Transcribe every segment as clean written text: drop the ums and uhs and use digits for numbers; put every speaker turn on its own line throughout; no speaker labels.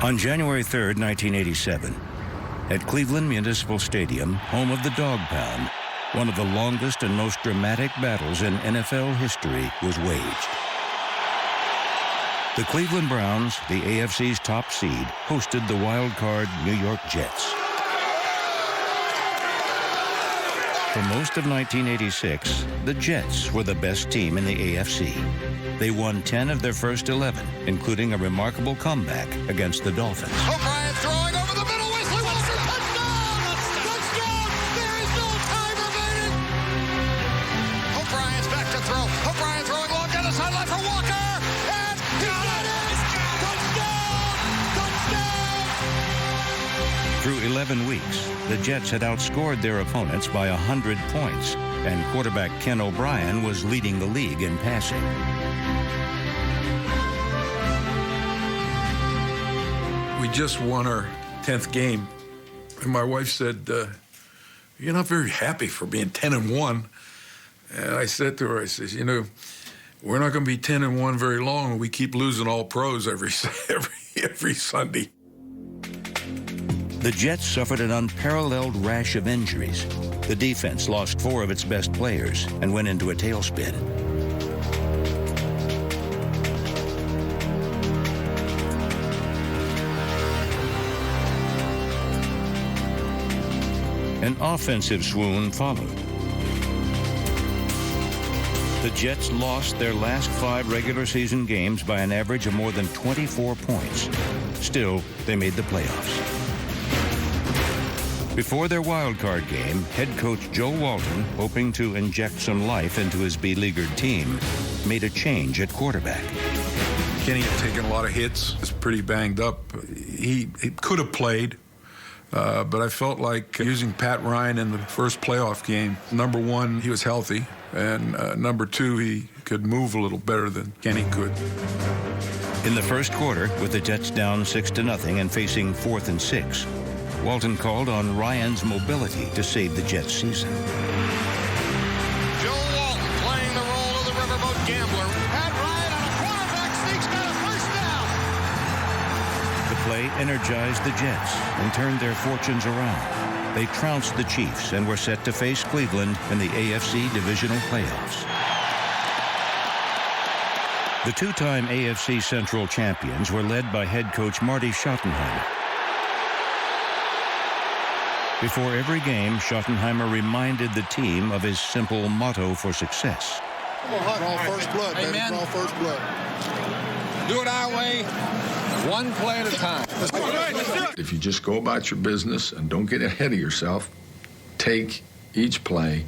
On January 3rd, 1987, at Cleveland Municipal Stadium, home of the Dog Pound, one of the longest and most dramatic battles in NFL history was waged. The Cleveland Browns, the AFC's top seed, hosted the wild-card New York Jets. For most of 1986, the Jets were the best team in the AFC. They won 10 of their first 11, including a remarkable comeback against the Dolphins.
O'Brien throwing over the middle, Wesley Wilson, touchdown! Touchdown! There is no time remaining! O'Brien's back to throw. O'Brien throwing long down the sideline for Walker, and he got it! Touchdown! Touchdown!
Through 11 weeks, the Jets had outscored their opponents by 100 points, and quarterback Ken O'Brien was leading the league in passing.
We just won our 10th game, and my wife said, "You're not very happy for being 10-1." And I said to her, I says, "You know, we're not going to be 10-1 very long. We keep losing all pros every Sunday."
The Jets suffered an unparalleled rash of injuries. The defense lost 4 of its best players and went into a tailspin. An offensive swoon followed. The Jets lost their last 5 regular season games by an average of more than 24 points. Still, they made the playoffs. Before their wild card game, head coach Joe Walton, hoping to inject some life into his beleaguered team, made a change at quarterback.
Kenny had taken a lot of hits. Was pretty banged up. He could have played. But I felt like using Pat Ryan in the first playoff game, number 1, he was healthy, and number 2, he could move a little better than Kenny could.
In the first quarter, with the Jets down 6-0 and facing 4th and 6, Walton called on Ryan's mobility to save the Jets' season.
Joe Walton playing the role of the riverboat gambler. Pat Ryan on a quarterback sneak's got a first down.
The play energized the Jets and turned their fortunes around. They trounced the Chiefs and were set to face Cleveland in the AFC Divisional Playoffs. The 2-time AFC Central champions were led by head coach Marty Schottenheimer. Before every game, Schottenheimer reminded the team of his simple motto for success.
All first blood, baby.
Amen.
All first blood.
Do it our way, one play at a time.
If you just go about your business and don't get ahead of yourself, take each play,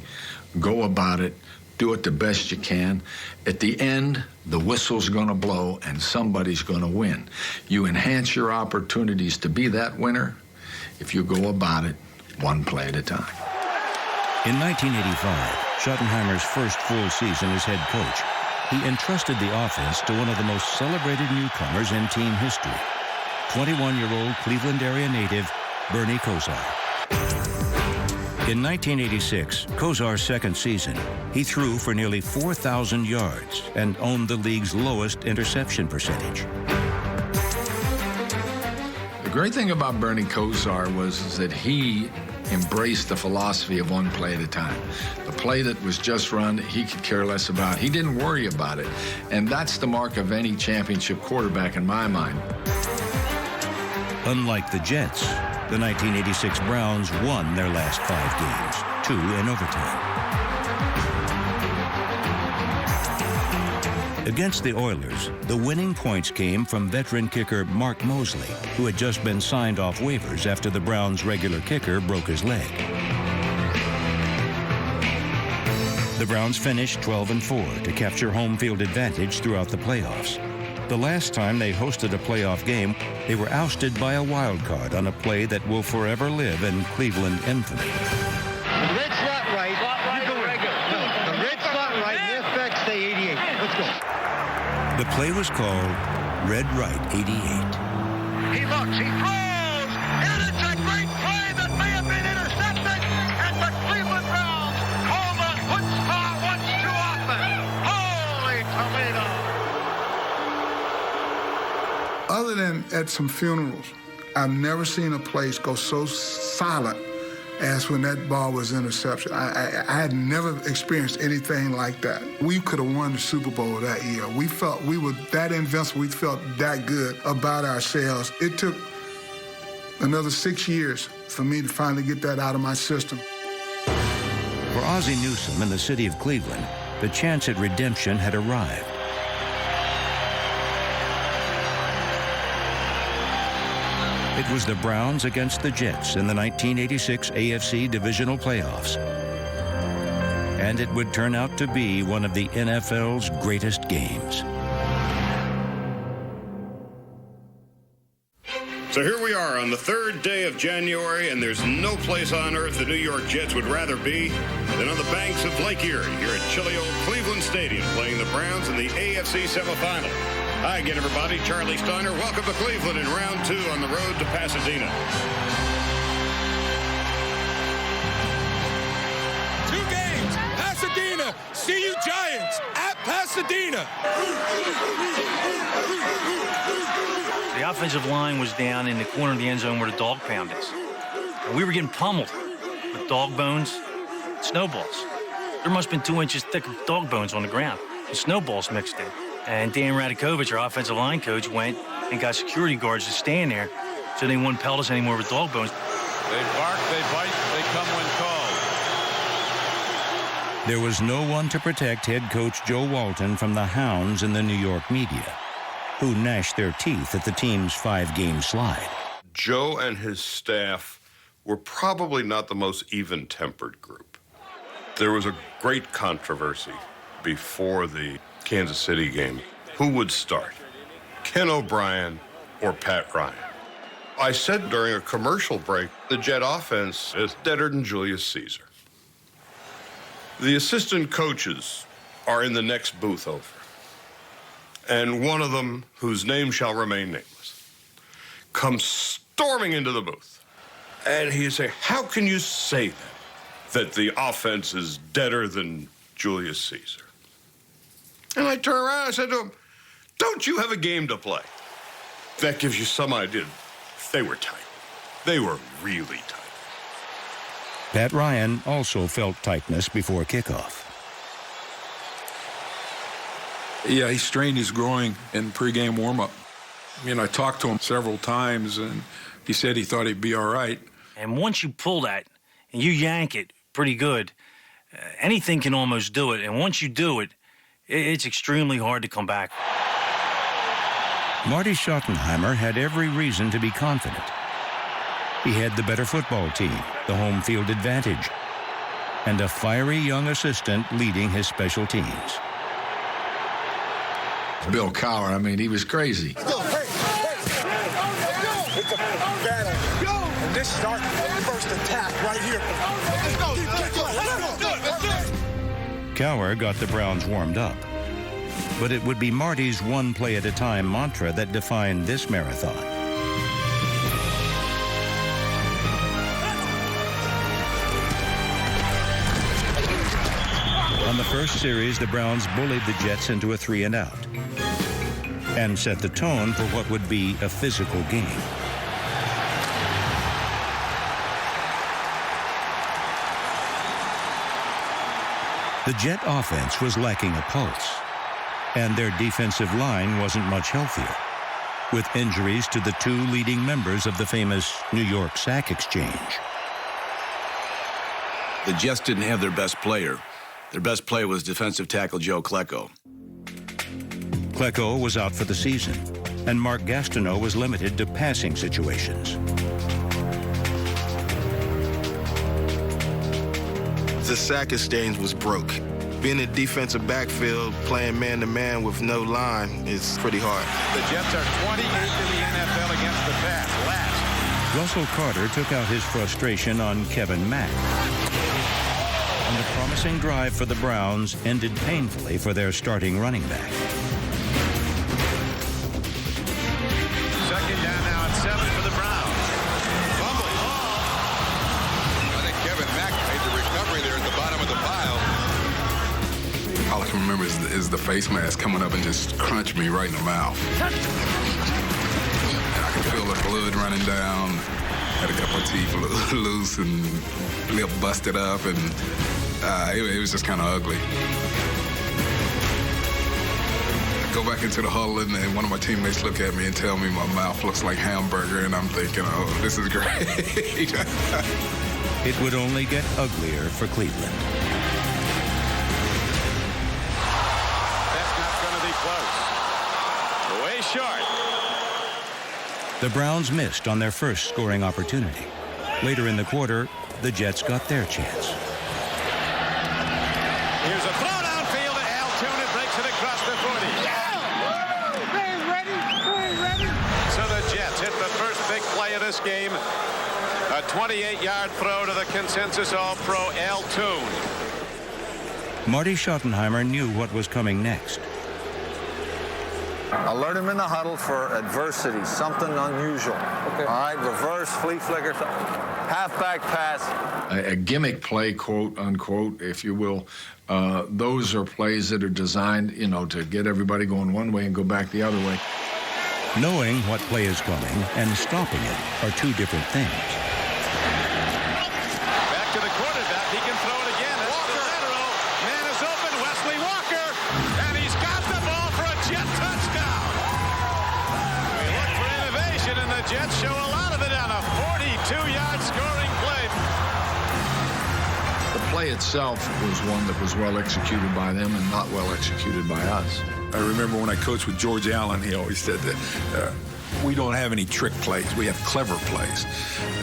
go about it, do it the best you can. At the end, the whistle's going to blow and somebody's going to win. You enhance your opportunities to be that winner if you go about it one play at a time.
In 1985, Schottenheimer's first full season as head coach, he entrusted the offense to one of the most celebrated newcomers in team history, 21-year-old Cleveland area native Bernie Kosar. In 1986, Kosar's second season, he threw for nearly 4,000 yards and owned the league's lowest interception percentage.
The great thing about Bernie Kosar was that he embraced the philosophy of one play at a time. The play that was just run, he could care less about. He didn't worry about it. And that's the mark of any championship quarterback in my mind.
Unlike the Jets, the 1986 Browns won their last 5 games, 2 in overtime. Against the Oilers, the winning points came from veteran kicker Mark Mosley, who had just been signed off waivers after the Browns' regular kicker broke his leg. The Browns finished 12-4 to capture home field advantage throughout the playoffs. The last time they hosted a playoff game, they were ousted by a wild card on a play that will forever live in Cleveland infamy.
The red slot right. The red slot right. The effect stay 88. Let's go.
The play was called Red Right 88.
He looks, he throws, and it's a great play that may have been intercepted, and the Cleveland Browns call the chutzpah once too often. Holy tomato!
Other than at some funerals, I've never seen a place go so silent as when that ball was intercepted. I had never experienced anything like that. We could have won the Super Bowl that year. We felt we were that invincible. We felt that good about ourselves. It took another 6 years for me to finally get that out of my system.
For Ozzie Newsome in the city of Cleveland, the chance at redemption had arrived. It was the Browns against the Jets in the 1986 AFC Divisional Playoffs. And it would turn out to be one of the NFL's greatest games.
So here we are on the third day of January, and there's no place on earth the New York Jets would rather be than on the banks of Lake Erie here at chilly old Cleveland Stadium, playing the Browns in the AFC semifinal. Hi again, everybody. Charlie Steiner. Welcome to Cleveland in round 2 on the road to Pasadena.
2 games, Pasadena. See you, Giants, at Pasadena.
The offensive line was down in the corner of the end zone where the dog pound is. And we were getting pummeled with dog bones, snowballs. There must have been 2 inches thick of dog bones on the ground, and snowballs mixed in. And Dan Radakovich, our offensive line coach, went and got security guards to stand there so they wouldn't pelt us anymore with dog bones.
They bark, they bite, they come when called.
There was no one to protect head coach Joe Walton from the hounds in the New York media, who gnashed their teeth at the team's 5-game slide.
Joe and his staff were probably not the most even-tempered group. There was a great controversy before the Kansas City game. Who would start, Ken O'Brien or Pat Ryan? I said during a commercial break, the Jet offense is deader than Julius Caesar. The assistant coaches are in the next booth over. And one of them, whose name shall remain nameless, comes storming into the booth. And he say, how can you say that the offense is deader than Julius Caesar? And I turned around and I said to him, don't you have a game to play? That gives you some idea. They were tight. They were really tight.
Pat Ryan also felt tightness before kickoff.
Yeah, he strained his groin in pregame warm-up. I talked to him several times, and he said he thought he'd be all right.
And once you pull that and you yank it pretty good, anything can almost do it. And once you do it, it's extremely hard to come back.
Marty Schottenheimer had every reason to be confident. He had the better football team, the home field advantage, and a fiery young assistant leading his special teams.
Bill Cowher, he was crazy.
It's a battle. And this is our first attack right here. Let's go.
Cowher got the Browns warmed up. But it would be Marty's one play at a time mantra that defined this marathon. On the first series, the Browns bullied the Jets into a 3-and-out and set the tone for what would be a physical game. The Jet offense was lacking a pulse, and their defensive line wasn't much healthier, with injuries to the 2 leading members of the famous New York Sack Exchange.
The Jets didn't have their best player. Their best player was defensive tackle Joe Klecko.
Klecko was out for the season, and Mark Gastineau was limited to passing situations.
The sack exchange was broke. Being in defensive backfield, playing man-to-man with no line is pretty hard.
The Jets are 28th in the NFL against the pass, last.
Russell Carter took out his frustration on Kevin Mack. And the promising drive for the Browns ended painfully for their starting running back.
Second down now at 7 for the Browns. Fumble.
I think Kevin Mack made the recovery there at the bottom of the pile.
All I can remember is the face mask coming up and just crunched me right in the mouth.
could feel the blood running down. Had a couple of teeth loose and lip busted up, and it was just kind of ugly. I go back into the huddle, and one of my teammates look at me and tell me my mouth looks like hamburger, and I'm thinking, oh, this is great.
It would only get uglier for Cleveland.
That's not going to be close. Way short.
The Browns missed on their first scoring opportunity. Later in the quarter, the Jets got their chance.
Here's a throw downfield to Al Toon. It breaks it across the 40. Ready. So the Jets hit the first big play of this game. A 28-yard throw to the consensus All-Pro Al Toon.
Marty Schottenheimer knew what was coming next.
Alert him in the huddle for adversity, something unusual. Okay. All right, reverse, flea flicker, halfback pass.
A gimmick play, quote unquote, if you will. Those are plays that are designed, to get everybody going one way and go back the other way.
Knowing what play is coming and stopping it are two different things.
Back to the quarterback. He can throw it again. Walker. Man is open. Wesley Walker. And he's got the ball for a Jet touchdown. We look for innovation, and the Jets show a lot of it on a 42-yard scoring play.
The play itself was one that was well executed by them and not well executed by us.
I remember when I coached with George Allen, he always said that we don't have any trick plays. We have clever plays.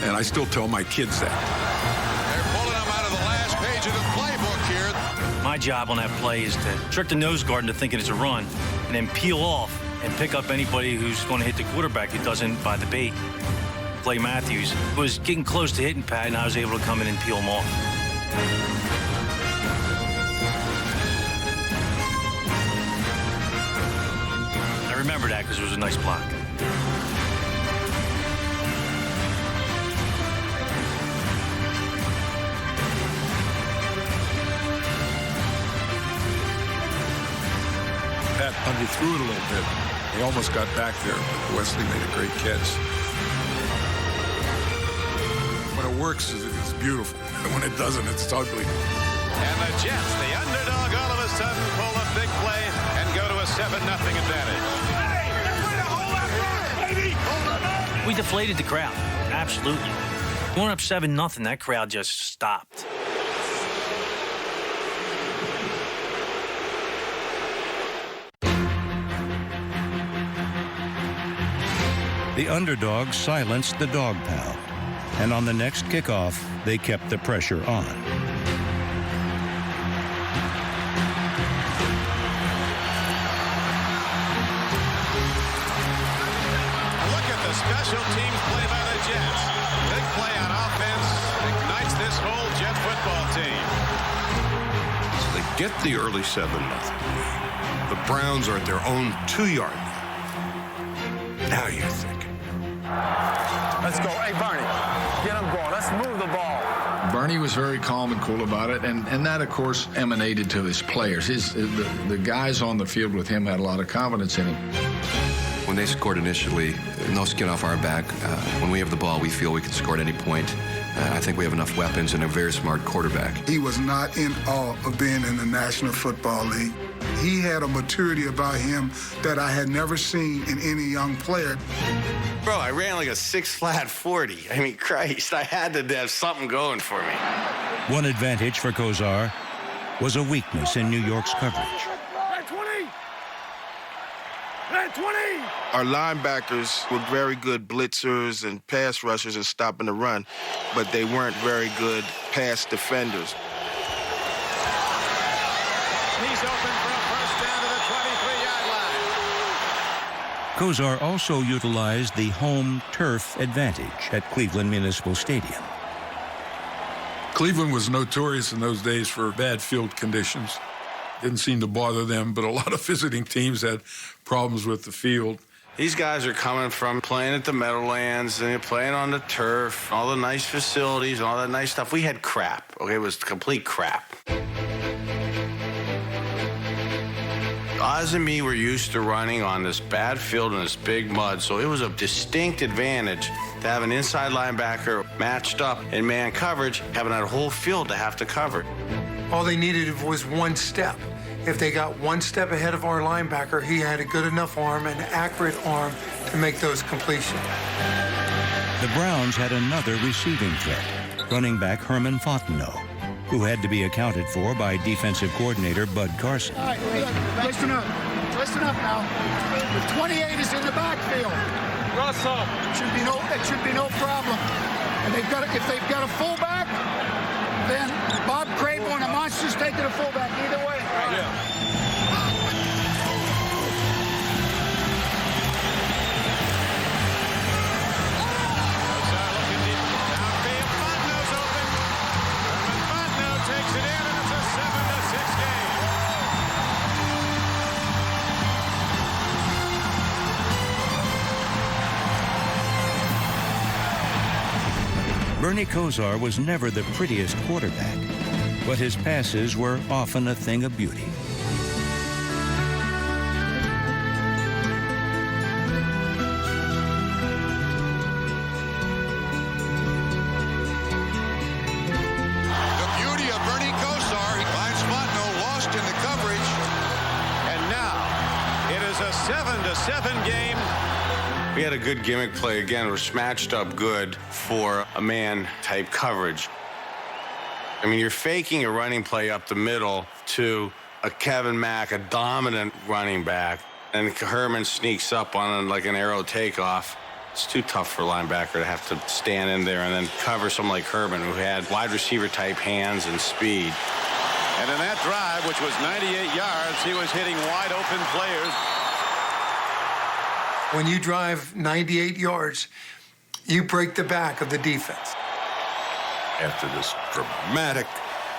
And I still tell my kids that.
They're pulling them out of the last page of the playbook here.
My job on that play is to trick the nose guard into thinking it's a run and then peel off and pick up anybody who's going to hit the quarterback who doesn't buy the bait. Clay Matthews was getting close to hitting Pat, and I was able to come in and peel him off. I remember that because it was a nice block.
Pat underthrew it a little bit. He almost got back there, but Wesley made a great catch. When it works, it's beautiful. And when it doesn't, it's ugly.
And the Jets, the underdog, all of a sudden pull a big play and go to a 7-0 advantage.
We deflated the crowd. Absolutely. Going up 7-0, that crowd just stopped.
The underdogs silenced the dog pound, and on the next kickoff, they kept the pressure on.
Look at the special teams play by the Jets. Big play on offense ignites this whole Jet football team.
So they get the early 7-0. The Browns are at their own 2-yard line. Now you're thinking.
Let's go. Hey, Barney, get him going. Let's move the ball.
Bernie was very calm and cool about it, and that, of course, emanated to his players. The guys on the field with him had a lot of confidence in him.
When they scored initially, no skin off our back. When we have the ball, we feel we can score at any point. I think we have enough weapons and a very smart quarterback.
He was not in awe of being in the National Football League. He had a maturity about him that I had never seen in any young player.
Bro, I ran like a 6-flat 40. I mean, Christ, I had to have something going for me.
One advantage for Kozar was a weakness in New York's coverage.
Our linebackers were very good blitzers and pass rushers and stopping the run, but they weren't very good pass defenders.
He's open for a first down to the 23-yard line.
Kozar also utilized the home turf advantage at Cleveland Municipal Stadium.
Cleveland was notorious in those days for bad field conditions. Didn't seem to bother them, but a lot of visiting teams had problems with the field.
These guys are coming from playing at the Meadowlands and playing on the turf, all the nice facilities, all that nice stuff. We had crap, okay? It was complete crap. Oz and me were used to running on this bad field in this big mud, so it was a distinct advantage to have an inside linebacker matched up in man coverage, having that whole field to have to cover.
All they needed was one step. If they got one step ahead of our linebacker, he had a good enough arm, an accurate arm, to make those completions.
The Browns had another receiving threat, running back Herman Fontenot, who had to be accounted for by defensive coordinator Bud Carson.
All right, listen up. Listen up now. The 28 is in the backfield. Russell. It should be no problem. And if they've got a fullback, then Bob Craven and the Monsters taking a fullback either way. Yeah.
Takes it in, and it's a 7-6
game. Bernie Kosar was never the prettiest quarterback, but his passes were often a thing of beauty.
a 7-7 game.
We had a good gimmick play. Again, we're matched up good for a man-type coverage. I mean, you're faking a running play up the middle to a Kevin Mack, a dominant running back, and Herman sneaks up on like an arrow takeoff. It's too tough for a linebacker to have to stand in there and then cover someone like Herman, who had wide receiver-type hands and speed.
And in that drive, which was 98 yards, he was hitting wide-open players.
When you drive 98 yards, you break the back of the defense.
After this dramatic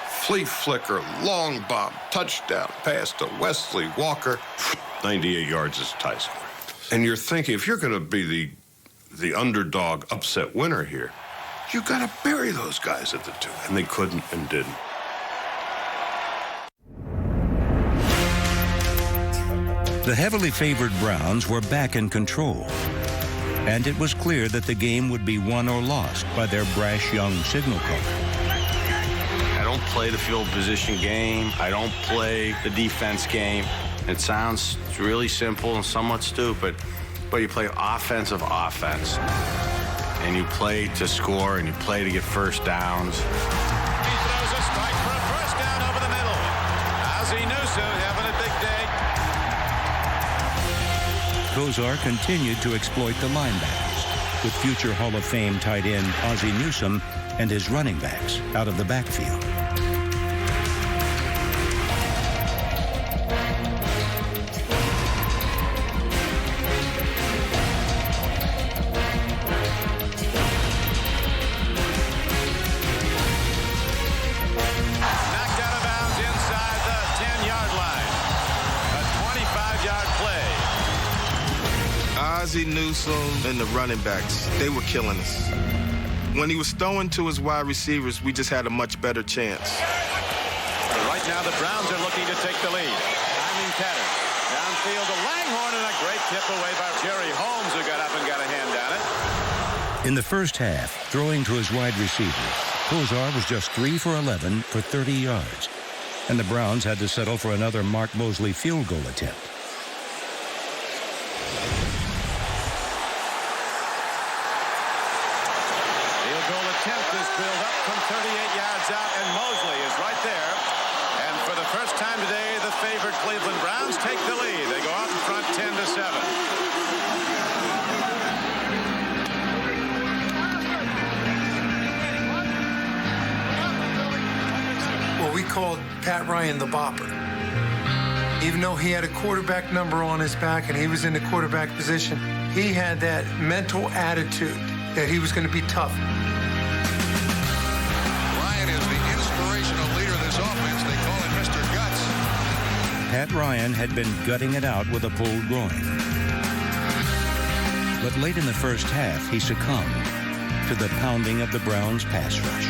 flea flicker, long bomb, touchdown pass to Wesley Walker, 98 yards is Tyson. And you're thinking, if you're going to be the underdog upset winner here, you got to bury those guys at the two. And they couldn't and didn't.
The heavily favored Browns were back in control, and it was clear that the game would be won or lost by their brash young signal caller.
I don't play the field position game. I don't play the defense game. It sounds really simple and somewhat stupid, but you play offensive offense, and you play to score, and you play to get first downs.
He throws a strike for a first down over the middle. Ozzie Newsome having a big day.
Kosar continued to exploit the linebackers, with future Hall of Fame tight end Ozzie Newsome and his running backs out of the backfield.
Knocked out of bounds inside the 10-yard line. A 25-yard play.
Ozzie Newsome and the running backs, they were killing us. When he was throwing to his wide receivers, we just had a much better chance.
But right now, the Browns are looking to take the lead. Timing pattern. Downfield to Langhorne, and a great tip away by Jerry Holmes, who got up and got a hand on it.
In the first half, throwing to his wide receiver, Kosar was just 3 for 11 for 30 yards, and the Browns had to settle for another Mark Mosley field goal attempt.
Build up from 38 yards out, and Mosley is right there. And for the first time today, the favored Cleveland Browns take the lead. They go out in front 10-7.
Well, we called Pat Ryan the Bopper. Even though he had a quarterback number on his back and he was in the quarterback position, he had that mental attitude that he was going to be tough.
Pat Ryan had been gutting it out with a pulled groin. But late in the first half, he succumbed to the pounding of the Browns' pass rush.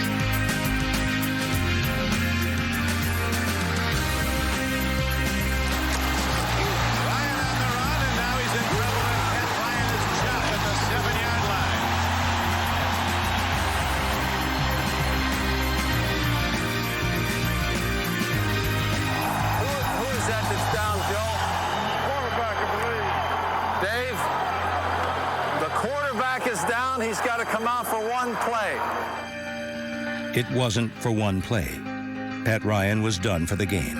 is down. He's got to come out for one play.
It wasn't for one play. Pat Ryan was done for the game,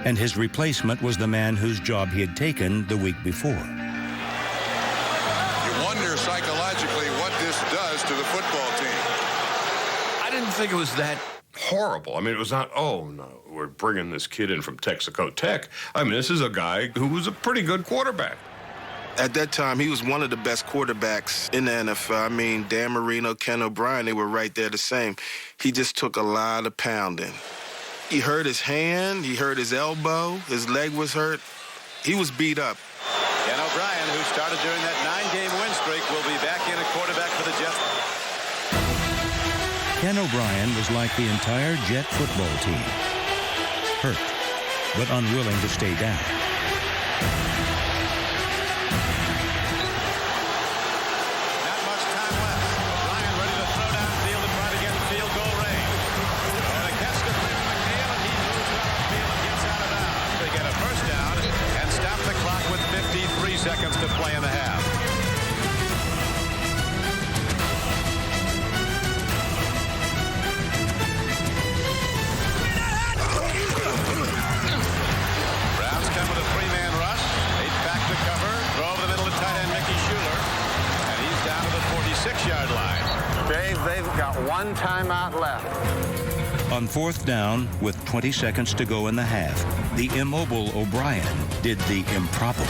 and his replacement was the man whose job he had taken the week before.
You wonder psychologically what this does to the football team.
I didn't think it was that horrible. I mean, it was not, oh, no, we're bringing this kid in from Texaco Tech. I mean, this is a guy who was a pretty good quarterback.
At that time, he was one of the best quarterbacks in the NFL. I mean, Dan Marino, Ken O'Brien, they were right there the same. He just took a lot of pounding. He hurt his hand, he hurt his elbow, his leg was hurt. He was beat up.
Ken O'Brien, who started during that 9-game win streak, will be back in at quarterback for the Jets.
Ken O'Brien was like the entire Jet football team. Hurt, but unwilling to stay down.
Not much time left. O'Brien ready to throw downfield and try to get field goal range. And a catch to Freeman McNeil, and he moves downfield and gets out of bounds. They get a first down and stop the clock with 53 seconds to play in the half. Browns come with a three-man rush. 8-back to cover. Throw over the middle to tight end Mickey Schuler. And he's down to the 46-yard line.
Dave, they've got one timeout left.
On fourth down, with 20 seconds to go in the half, the immobile O'Brien did the improbable.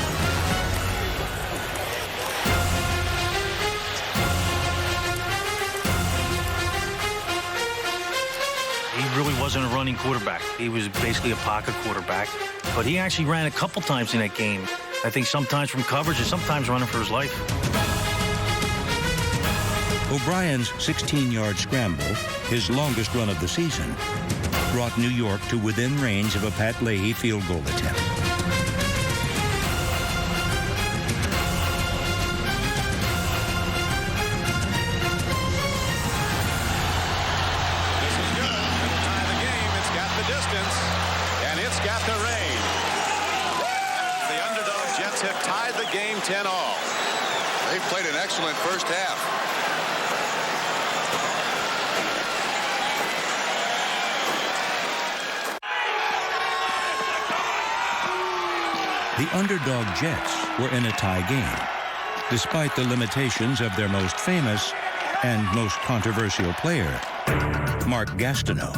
He really wasn't a running quarterback. He was basically a pocket quarterback. But he actually ran a couple times in that game. I think sometimes from coverage and sometimes running for his life.
O'Brien's 16-yard scramble, his longest run of the season, brought New York to within range of a Pat Leahy field goal attempt.
This is good. It'll tie the game. It's got the distance. And it's got the rain. The underdog Jets have tied the game 10-all.
They've played an excellent first half.
The underdog Jets were in a tie game, despite the limitations of their most famous and most controversial player, Mark Gastineau.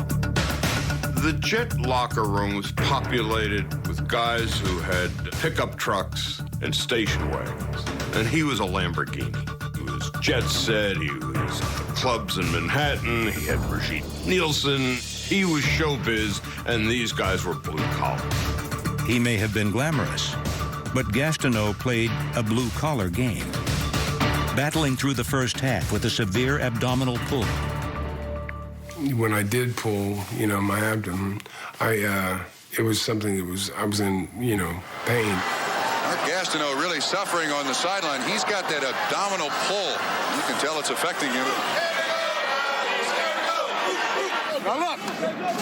The Jet locker room was populated with guys who had pickup trucks and station wagons, and he was a Lamborghini. He was jet set, he was at the clubs in Manhattan, he had Brigitte Nielsen, he was showbiz, and these guys were blue collar.
He may have been glamorous, but Gastineau played a blue-collar game, battling through the first half with a severe abdominal pull.
When I did pull, my abdomen, it was something that I was in, pain.
Mark Gastineau really suffering on the sideline. He's got that abdominal pull. You can tell it's affecting him.
Now look,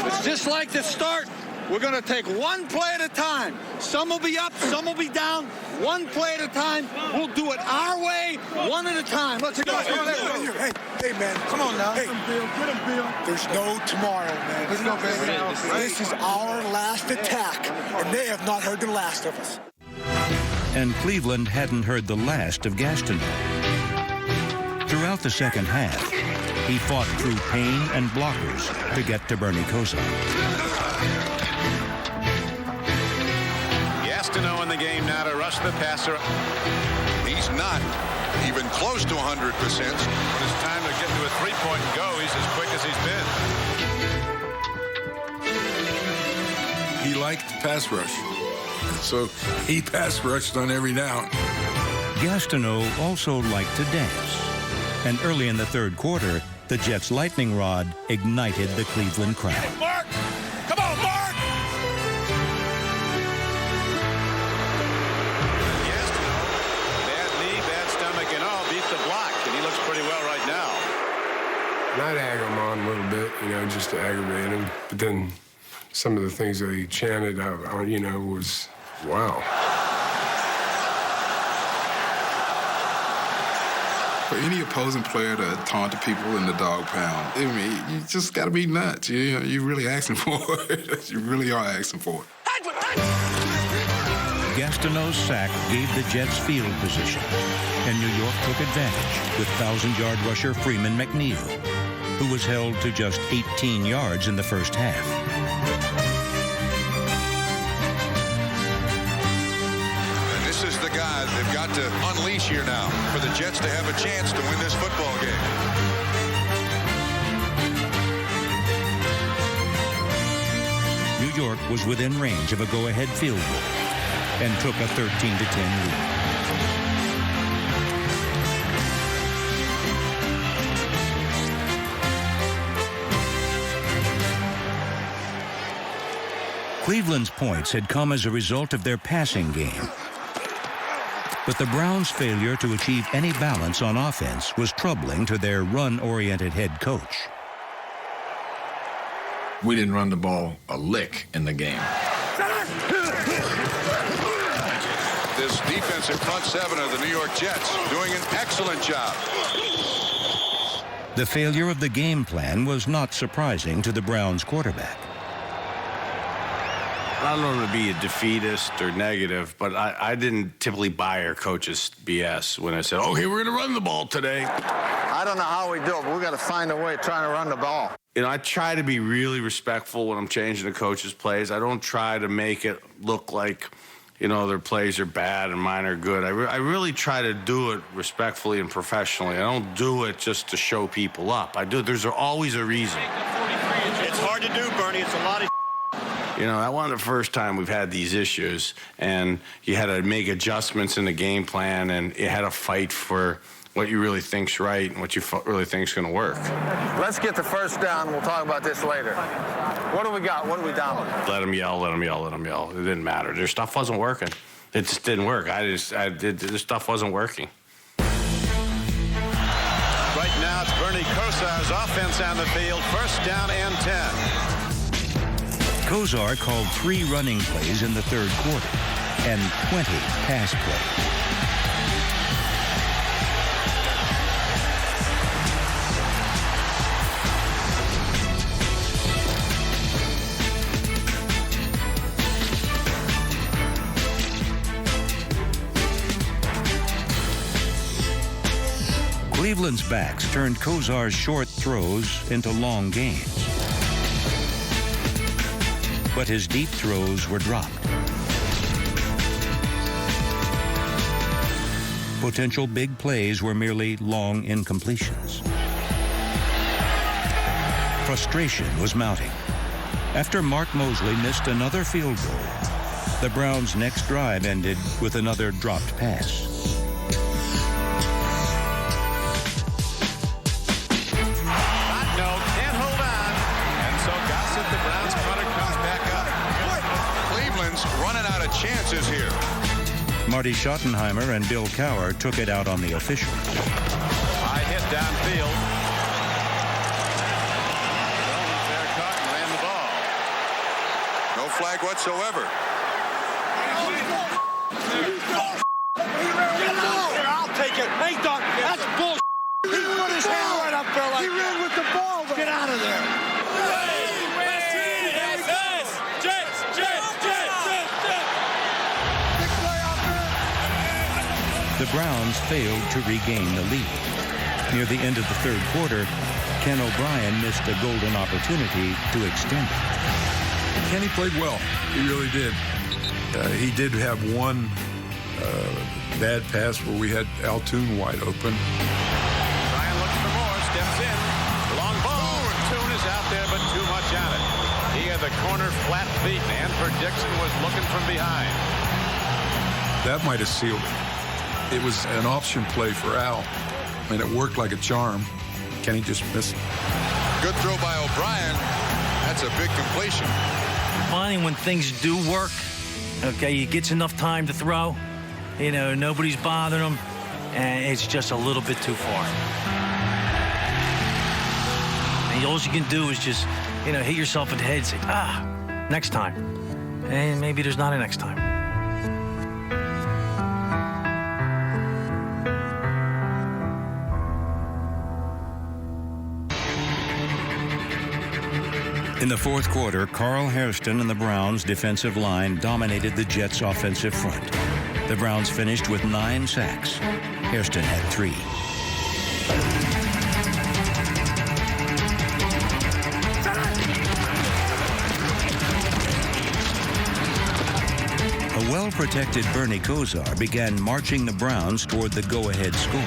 it's just like the start. We're going to take one play at a time. Some will be up, some will be down. One play at a time. We'll do it our way, one at a time. Let's go.
Hey, man, come on now. Hey, get him, Bill. There's no tomorrow, man. There's no baby. This is our last attack, and they have not heard the last of us.
And Cleveland hadn't heard the last of Gastineau. Throughout the second half, he fought through pain and blockers to get to Bernie Kosar.
Gastineau in the game now to rush the passer.
He's not even close to 100%.
When it's time to get to a three-point and go, he's as quick as he's been.
He liked pass rush, so he pass rushed on every down.
Gastineau also liked to dance, and early in the third quarter, the Jets' lightning rod ignited the Cleveland crowd.
Mark! Come on, Mark!
And I'd egg him on a little bit, just to aggravate him. But then some of the things that he chanted out, was, wow.
For any opposing player to taunt the people in the dog pound, I mean, you just got to be nuts. You're really asking for it. You really are asking for it.
Gastineau's sack gave the Jets field position, and New York took advantage with 1,000-yard rusher Freeman McNeil, who was held to just 18 yards in the first half.
And this is the guy they've got to unleash here now for the Jets to have a chance to win this football game.
New York was within range of a go-ahead field goal and took a 13-10 lead. Cleveland's points had come as a result of their passing game. But the Browns' failure to achieve any balance on offense was troubling to their run-oriented head coach.
We didn't run the ball a lick in the game.
This defensive front seven of the New York Jets doing an excellent job.
The failure of the game plan was not surprising to the Browns quarterback.
I don't want to be a defeatist or negative, but I didn't typically buy our coach's BS when I said, okay, we're going to run the ball today.
I don't know how we do it, but we got to find a way of trying to run the ball.
You know, I try to be really respectful when I'm changing the coach's plays. I don't try to make it look like, you know, their plays are bad and mine are good. I really try to do it respectfully and professionally. I don't do it just to show people up. I do. There's always a reason.
It's hard to do, Bernie. It's a lot of
You know, that wasn't the first time we've had these issues, and you had to make adjustments in the game plan, and you had to fight for what you really think's right and what you really think's going to work.
Let's get the first down. We'll talk about this later. What do we got? What do we down with?
Let them yell, let them yell, let them yell. It didn't matter. Their stuff wasn't working. It just didn't work. This stuff wasn't working.
Right now, it's Bernie Kosar's offense on the field. First down and 10.
Kosar called 3 running plays in the third quarter and 20 pass plays. Cleveland's backs turned Kosar's short throws into long gains. But his deep throws were dropped. Potential big plays were merely long incompletions. Frustration was mounting. After Mark Mosley missed another field goal, the Browns' next drive ended with another dropped pass.
Chances here.
Marty Schottenheimer and Bill Cowher took it out on the officials.
High hit downfield. They're caught and ran the ball.
No flag whatsoever.
I'll take it. Hey, Doc, that's bullshit. He put his hand right up there like he ran with the ball. Get out of there.
The Browns failed to regain the lead. Near the end of the third quarter, Ken O'Brien missed a golden opportunity to extend it.
Kenny played well. He really did. He did have one bad pass where we had Altoon wide open.
Bryan looks for more, steps in. Long ball, and Toon is out there, but too much on it. He had the corner flat feet, and Dixon was looking from behind.
That might have sealed it. It was an option play for Al, and it worked like a charm. Kenny just missed it.
Good throw by O'Brien. That's a big completion.
Finding when things do work, okay, he gets enough time to throw. You know, nobody's bothering him, and it's just a little bit too far. And all you can do is just, you know, hit yourself in the head and say, next time. And maybe there's not a next time.
In the fourth quarter, Carl Hairston and the Browns' defensive line dominated the Jets' offensive front. The Browns finished with 9 sacks. Hairston had 3. A well-protected Bernie Kosar began marching the Browns toward the go-ahead score.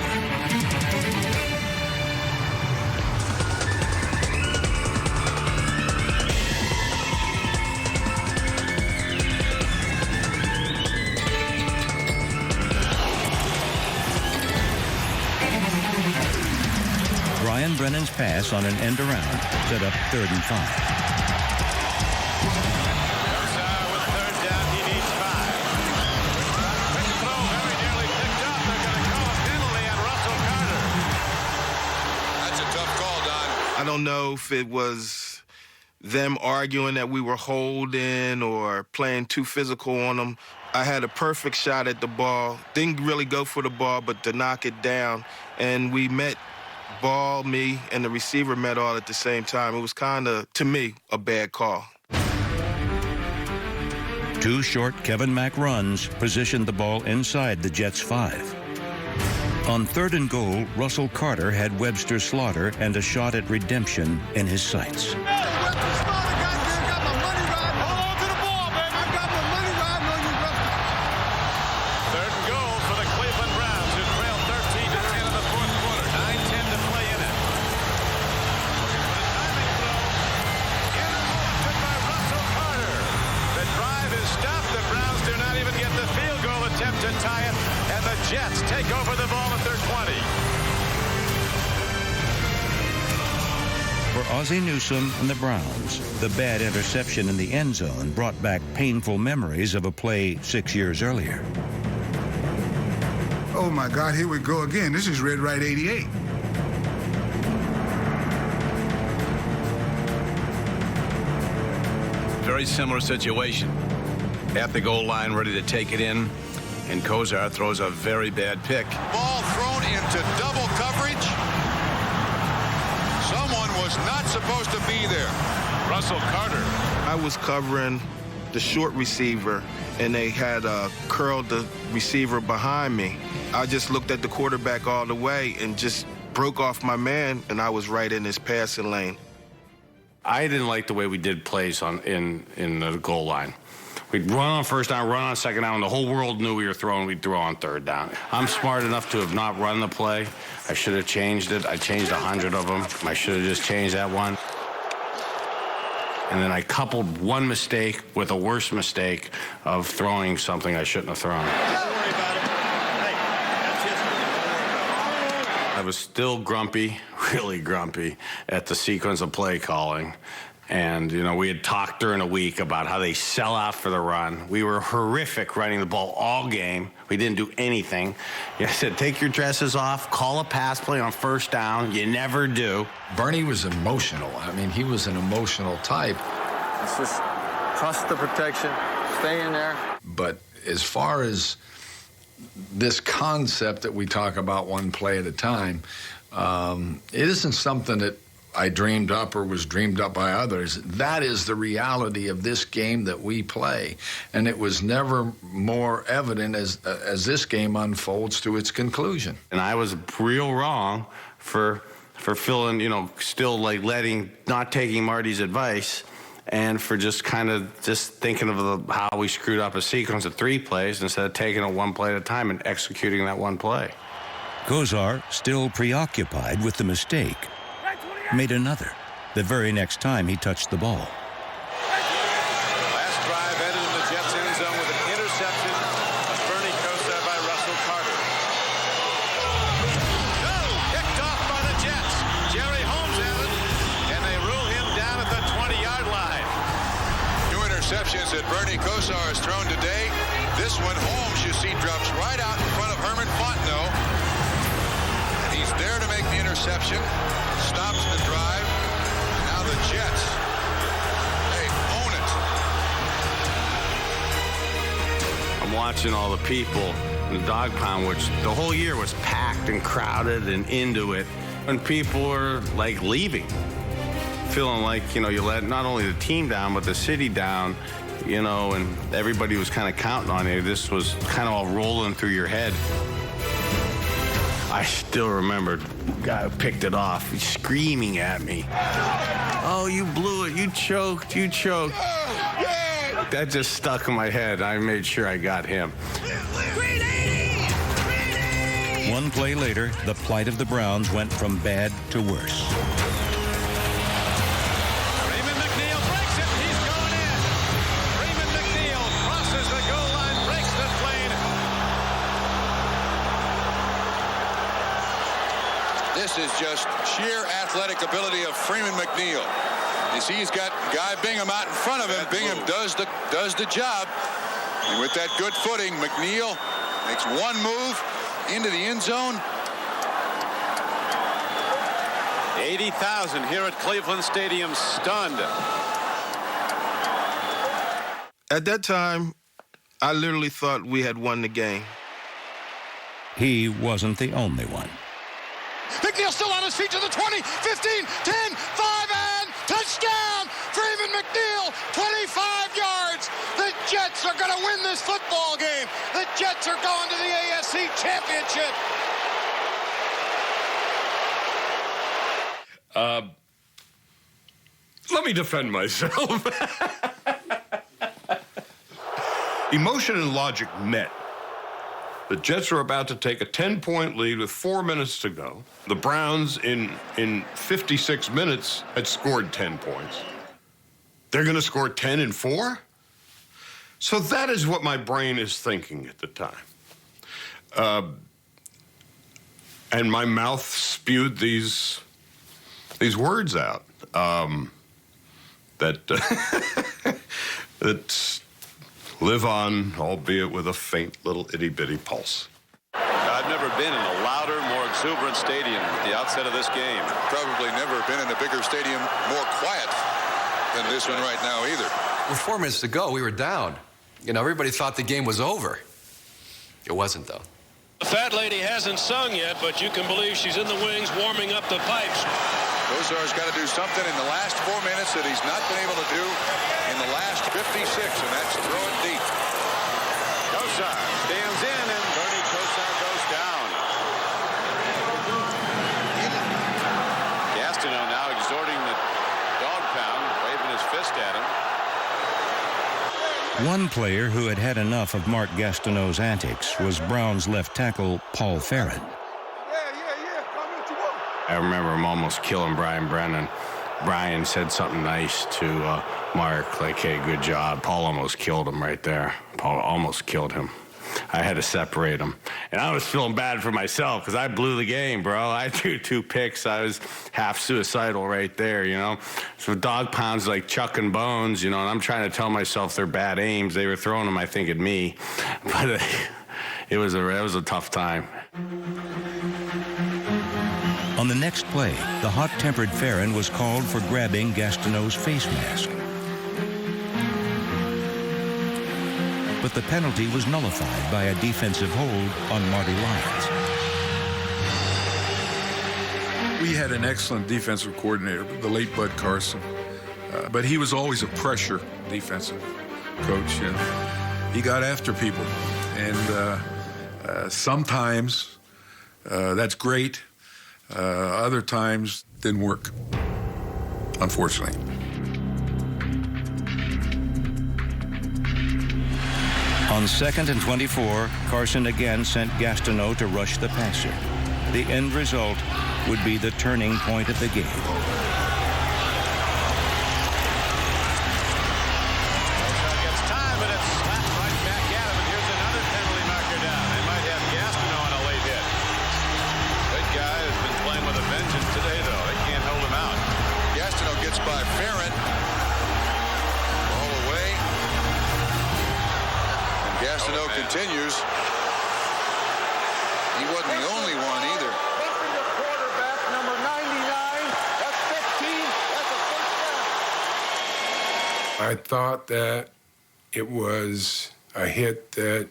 Brian Brennan's pass on an end around set up 3rd and 5.
I don't know if it was them arguing that we were holding or playing too physical on them. I had a perfect shot at the ball. Didn't really go for the ball, but to knock it down. And we met ball, me, and the receiver met all at the same time. It was kind of, to me, a bad call.
2 short Kevin Mack runs positioned the ball inside the Jets' 5. On 3rd and goal, Russell Carter had Webster Slaughter and a shot at redemption in his sights.
To tie it, and the Jets take over the ball at their 20.
For Ozzie Newsome and the Browns, the bad interception in the end zone brought back painful memories of a play 6 years earlier.
Oh my God, here we go again. This is Red Right 88.
Very similar situation. At the goal line, ready to take it in. And Kosar throws a very bad pick.
Ball thrown into double coverage. Someone was not supposed to be there.
Russell Carter.
I was covering the short receiver, and they had curled the receiver behind me. I just looked at the quarterback all the way and just broke off my man, and I was right in his passing lane.
I didn't like the way we did plays in the goal line. We'd run on 1st down, run on 2nd down, and the whole world knew we were throwing. We'd throw on 3rd down. I'm smart enough to have not run the play. I should have changed it. I changed 100 of them. I should have just changed that one. And then I coupled one mistake with a worse mistake of throwing something I shouldn't have thrown. I was still grumpy, really grumpy, at the sequence of play calling. And, you know, we had talked during the week about how they sell out for the run. We were horrific running the ball all game. We didn't do anything. I said, take your dresses off, call a pass play on 1st down. You never do.
Bernie was emotional. I mean, he was an emotional type.
It's just trust the protection, stay in there.
But as far as this concept that we talk about one play at a time, it isn't something that I dreamed up or was dreamed up by others. That is the reality of this game that we play. And it was never more evident as this game unfolds to its conclusion.
And I was real wrong for feeling, you know, still like not taking Marty's advice, and for just kind of just thinking of how we screwed up a sequence of 3 plays instead of taking it one play at a time and executing that one play.
Kosar, still preoccupied with the mistake, made another the very next time he touched the ball.
Last drive ended in the Jets' end zone with an interception of Bernie Kosar by Russell Carter. No! Picked off by the Jets. Jerry Holmes has it, and they rule him down at the 20-yard line.
2 interceptions that Bernie Kosar has thrown today. This one, Holmes, you see, drops right out in front of Herman Fontenot. And he's there to make the interception. Stops the drive. Now the Jets, they own it.
I'm watching all the people in the dog pound, which the whole year was packed and crowded and into it, and people were like leaving. feeling like, you let not only the team down, but the city down, and everybody was kind of counting on you. This was kind of all rolling through your head. I still remember the guy who picked it off screaming at me. Oh, you blew it. You choked. That just stuck in my head. I made sure I got him.
One play later, the plight of the Browns went from bad to worse.
Raymond McNeil breaks it. He's going in. Raymond McNeil crosses the goal line, breaks the plane.
This is just sheer athletic ability of Freeman McNeil. You see, he's got Guy Bingham out in front of him. Bingham does the job. And with that good footing, McNeil makes one move into the end zone.
80,000 here at Cleveland Stadium, stunned.
At that time, I literally thought we had won the game.
He wasn't the only one.
McNeil still on his feet to the 20, 15, 10, 5, and touchdown! Freeman McNeil, 25 yards. The Jets are going to win this football game. The Jets are going to the AFC Championship.
Let me defend myself. Emotion and logic met. The Jets were about to take a 10-point lead with 4 minutes to go. The Browns, in 56 minutes, had scored 10 points. They're going to score 10 in 4? So that is what my brain is thinking at the time. And my mouth spewed these words out that live on, albeit with a faint little itty-bitty pulse.
I've never been in a louder, more exuberant stadium at the outset of this game.
Probably never been in a bigger stadium more quiet than this one right now either.
With 4 minutes to go, we were down. Everybody thought the game was over. It wasn't, though.
The fat lady hasn't sung yet, but you can believe she's in the wings warming up the pipes.
Kosar's got to do something in the last 4 minutes that he's not been able to do in the last 56, and that's throw it deep.
Kosar stands in, and Bernie Kosar goes down. Gastineau now exhorting the dog pound, waving his fist at him.
One player who had had enough of Mark Gastineau's antics was Browns left tackle Paul Farron.
I remember him almost killing Brian Brennan. Brian said something nice to Mark, like, hey, good job. Paul almost killed him right there. Paul almost killed him. I had to separate him. And I was feeling bad for myself because I blew the game, bro. I threw 2 picks. I was half suicidal right there, So dog pounds like Chuck and Bones, and I'm trying to tell myself they're bad aims. They were throwing them, I think, at me. But it was a tough time.
On the next play, the hot-tempered Farron was called for grabbing Gastineau's face mask. But the penalty was nullified by a defensive hold on Marty Lyons.
We had an excellent defensive coordinator, the late Bud Carson, but he was always a pressure defensive coach. He got after people, and sometimes that's great. Other times didn't work, unfortunately.
On 2nd and 24, Carson again sent Gastineau to rush the passer. The end result would be the turning point of the game.
Gets time, but it's slapped right back at him, and here's another penalty marker down. They might have Gastineau on a late hit. That guy has been playing with a vengeance today, though. They can't hold him out.
Gastineau gets by Farron. All the way. And Gastineau continues. He wasn't the only one either.
Quarterback, number 99. That's 15. That's a first down.
I thought that it was a hit that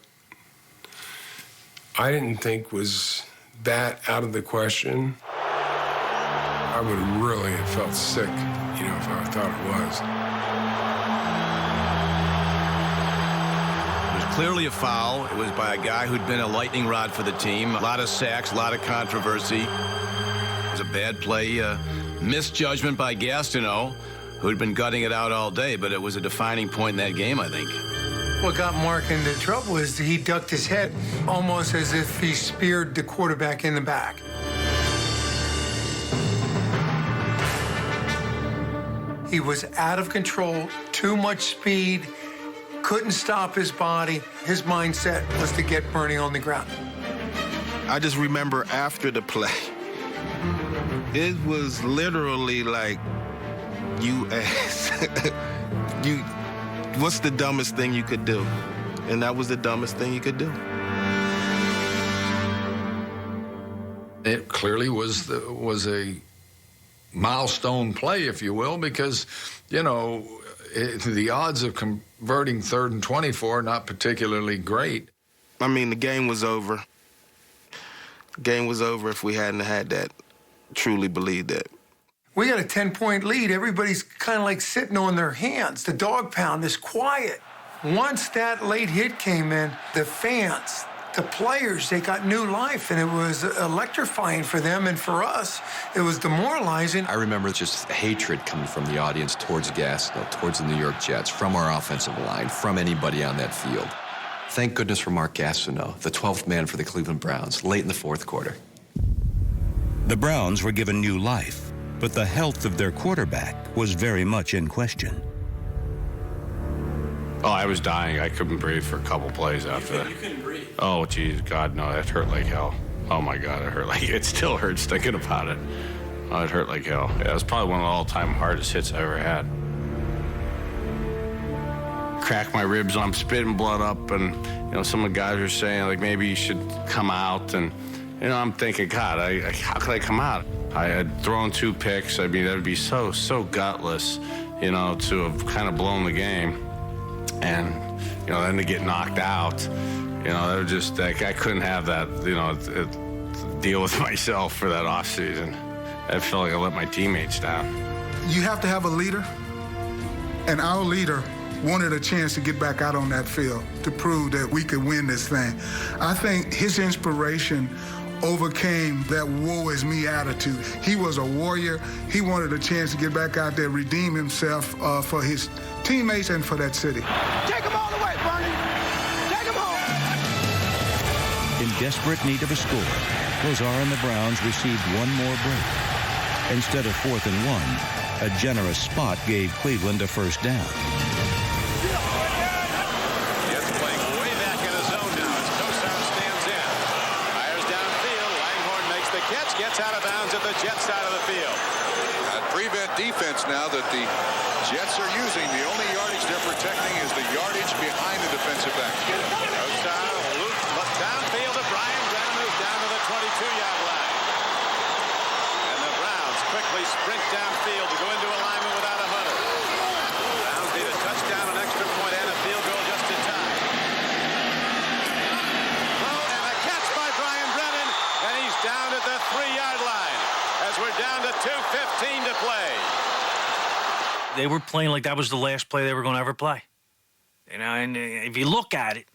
I didn't think was that out of the question. I would really have felt sick if I thought it was.
It was clearly a foul. It was by a guy who'd been a lightning rod for the team. A lot of sacks, a lot of controversy. It was a bad play, misjudgment by Gastineau, who'd been gutting it out all day, but it was a defining point in that game, I think.
What got Mark into trouble is he ducked his head almost as if he speared the quarterback in the back. He was out of control, too much speed, couldn't stop his body. His mindset was to get Bernie on the ground.
I just remember after the play, it was literally like, you asked, what's the dumbest thing you could do? And that was the dumbest thing you could do.
It clearly was a milestone play, if you will, because, the odds of converting 3rd and 24 are not particularly great.
I mean, the game was over. The game was over if we hadn't had that. Truly believed that.
We got a 10-point lead. Everybody's kind of like sitting on their hands. The dog pound is quiet. Once that late hit came in, the fans, the players, they got new life, and it was electrifying for them, and for us, it was demoralizing.
I remember just hatred coming from the audience towards Gastineau, towards the New York Jets, from our offensive line, from anybody on that field. Thank goodness for Mark Gastineau, the 12th man for the Cleveland Browns, late in the 4th quarter.
The Browns were given new life, but the health of their quarterback was very much in question.
Oh, I was dying. I couldn't breathe for a couple plays after that.
You couldn't breathe?
Oh, geez, God, no, that hurt like hell. Oh, my God, it hurt like, it still hurts thinking about it. Oh, it hurt like hell. Yeah, it was probably one of the all-time hardest hits I ever had. Cracked my ribs, I'm spitting blood up, and, some of the guys were saying, like, maybe you should come out, and, I'm thinking, God, how could I come out? I had thrown 2 picks. I mean, that would be so gutless, to have kind of blown the game. And, then to get knocked out, that was just, like, I couldn't have that, deal with myself for that offseason. I felt like I let my teammates down.
You have to have a leader, and our leader wanted a chance to get back out on that field to prove that we could win this thing. I think his inspiration overcame that woe is me attitude. He was a warrior. He wanted a chance to get back out there, redeem himself for his teammates and for that city.
Take him all the way, Bernie. Take him home.
In desperate need of a score, Kozar and the Browns received one more break. Instead of 4th and 1, a generous spot gave Cleveland a first down.
Jets playing way back in the zone now as Kosar stands in. Fires downfield. Langhorne makes the catch, gets out of bounds at the Jets side of the field.
A prevent defense now that the Jets are using. The only yardage they're protecting is the yardage behind the defensive back.
Kosar look downfield to Brian Brennan, who's down to the 22-yard line. And the Browns quickly sprint downfield to go into alignment without a hunter. Browns need a touchdown, an extra point, and a field goal just in time. Throw and a catch by Brian Brennan, and he's down at the 3-yard line as we're down to 2:15 to play.
They were playing like that was the last play they were going to ever play. And if you look at it,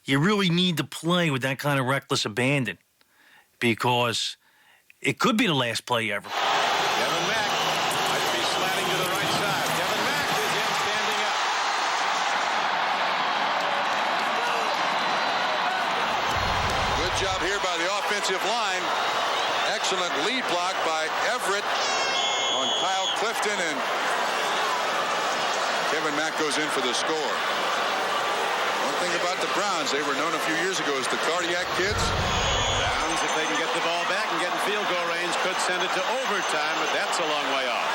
you really need to play with that kind of reckless abandon because it could be the last play you ever play.
Kevin Mack might be slanting to the right side. Kevin Mack is in standing up.
Good job here by the offensive line. Excellent lead block by Everett on Kyle Clifton, and Kevin Mack goes in for the score. One thing about the Browns, they were known a few years ago as the cardiac kids.
Browns, if they can get the ball back and get in field goal range, could send it to overtime, but that's a long way off.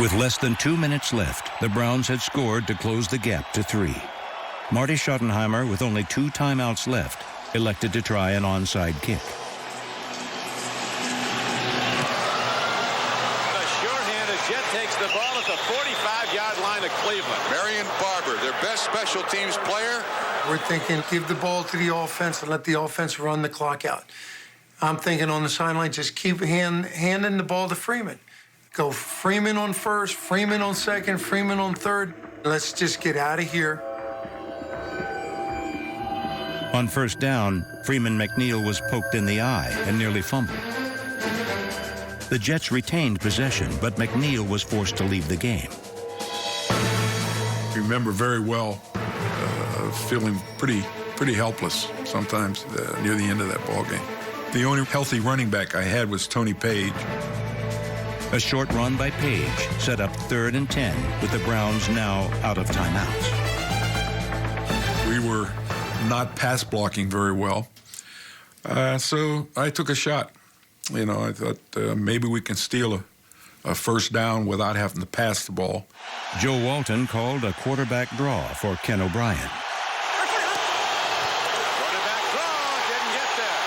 With less than 2 minutes left, the Browns had scored to close the gap to 3. Marty Schottenheimer, with only 2 timeouts left, elected to try an onside kick.
Jet takes the ball at the 45-yard line of Cleveland.
Marion Barber, their best special teams player.
We're thinking, give the ball to the offense and let the offense run the clock out. I'm thinking on the sideline, just keep handing the ball to Freeman. Go Freeman on first, Freeman on second, Freeman on third. Let's just get out of here.
On first down, Freeman McNeil was poked in the eye and nearly fumbled. The Jets retained possession, but McNeil was forced to leave the game.
I remember very well feeling pretty helpless sometimes near the end of that ball game. The only healthy running back I had was Tony Page.
A short run by Page set up 3rd and 10 with the Browns now out of timeouts.
We were not pass blocking very well, so I took a shot. You know, I thought maybe we can steal a first down without having to pass the ball.
Joe Walton called a quarterback draw for Ken O'Brien.
Quarterback draw, didn't get there.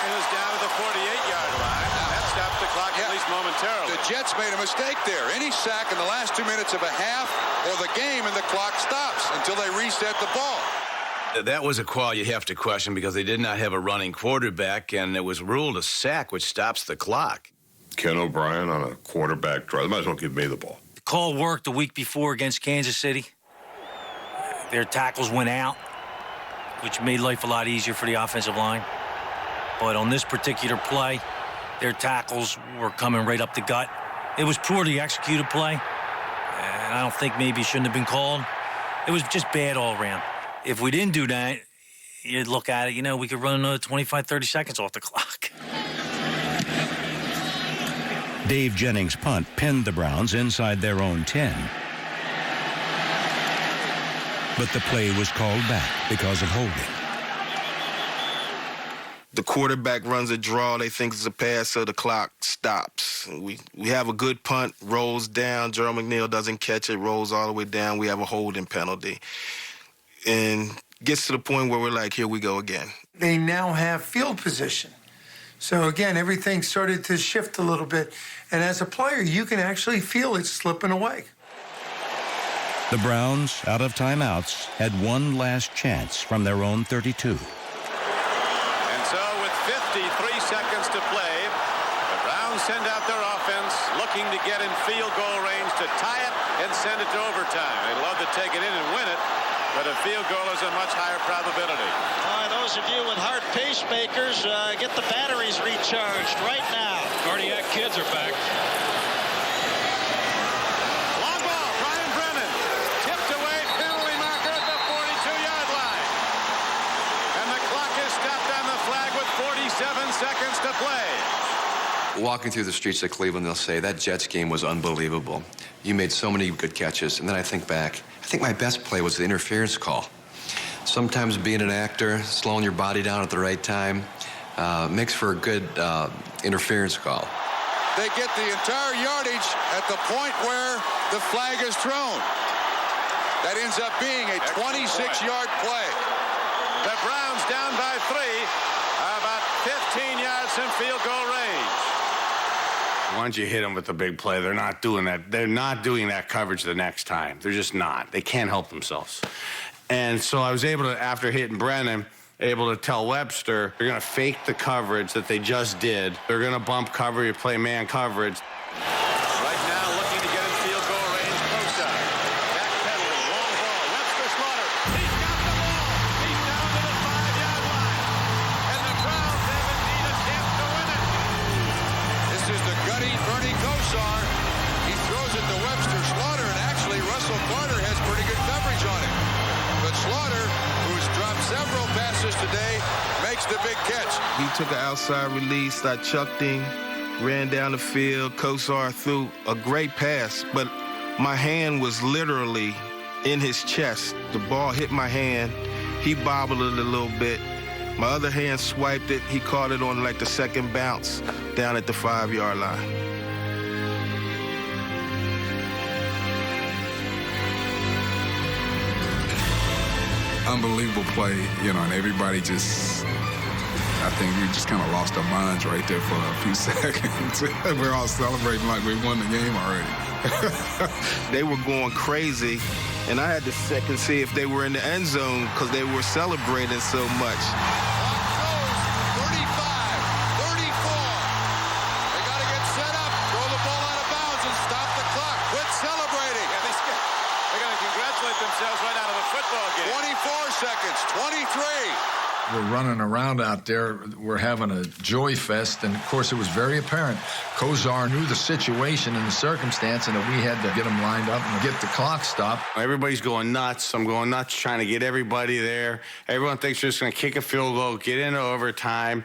It was down to the 48-yard line. That stopped the clock at least momentarily.
The Jets made a mistake there. Any sack in the last 2 minutes of a half or the game, and the clock stops until they reset the ball.
That was a call you have to question because they did not have a running quarterback, and it was ruled a sack, which stops the clock.
Ken O'Brien on a quarterback draw. They might as well give me the ball.
The call worked the week before against Kansas City. Their tackles went out, which made life a lot easier for the offensive line. But on this particular play, their tackles were coming right up the gut. It was poorly executed play, and I don't think maybe it shouldn't have been called. It was just bad all around. If we didn't do that, you'd look at it, you know, we could run another 25, 30 seconds off the clock.
Dave Jennings' punt pinned the Browns inside their own 10. But the play was called back because of holding.
The quarterback runs a draw. They think it's a pass, so the clock stops. We have a good punt, rolls down. Gerald McNeil doesn't catch it, rolls all the way down. We have a holding penalty. And gets to the point where we're like, here we go again.
They now have field position. So, again, everything started to shift a little bit. And as a player, you can actually feel it slipping away.
The Browns, out of timeouts, had one last chance from their own 32.
And so with 53 seconds to play, the Browns send out their offense looking to get in field goal range to tie it and send it to overtime. They'd love to take it in and win it, but a field goal is a much higher probability.
Those of you with heart pacemakers, get the batteries recharged right now.
Cardiac kids are back.
Long ball, Brian Brennan. Tipped away, penalty marker at the 42-yard line. And the clock is stopped on the flag with 47 seconds to play.
Walking through the streets of Cleveland, they'll say, that Jets game was unbelievable. You made so many good catches. And then I think back, I think my best play was the interference call. Sometimes being an actor, slowing your body down at the right time, makes for a good interference call.
They get the entire yardage at the point where the flag is thrown. That ends up being a 26-yard play.
The Browns down by 3, about 15 yards in field goal range.
Once you hit them with the big play, they're not doing that. They're not doing that coverage the next time. They're just not. They can't help themselves. And so I was able to, after hitting Brennan, able to tell Webster, they're going to fake the coverage that they just did. They're going to bump cover, you play man coverage.
Right now, looking to get in field goal range, Kosa. Backpedaling, long ball, Webster Slaughter. He's got the ball. He's down to the 5-yard line. And the Browns have indeed a chance to win it.
This is the gutty Bernie Kosar. He throws it to Webster Slaughter, and actually Russell Carter has pretty good coverage on him. But Slaughter, who's dropped several passes today, makes the big catch.
He took an outside release. I chucked him, ran down the field. Kosar threw a great pass, but my hand was literally in his chest. The ball hit my hand. He bobbled it a little bit. My other hand swiped it. He caught it on like the second bounce down at the 5-yard line.
Unbelievable play, you know, and everybody just, I think we just kind of lost our minds right there for a few seconds. We're all celebrating like we won the game already.
They were going crazy, and I had to check and see if they were in the end zone because they were celebrating so much.
congratulate themselves right out of the football game.
24 seconds, 23.
We're running around out there. We're having a joy fest. And, of course, it was very apparent. Kozar knew the situation and the circumstance and that we had to get them lined up and get the clock stopped.
Everybody's going nuts. I'm going nuts trying to get everybody there. Everyone thinks they're just going to kick a field goal, get into overtime.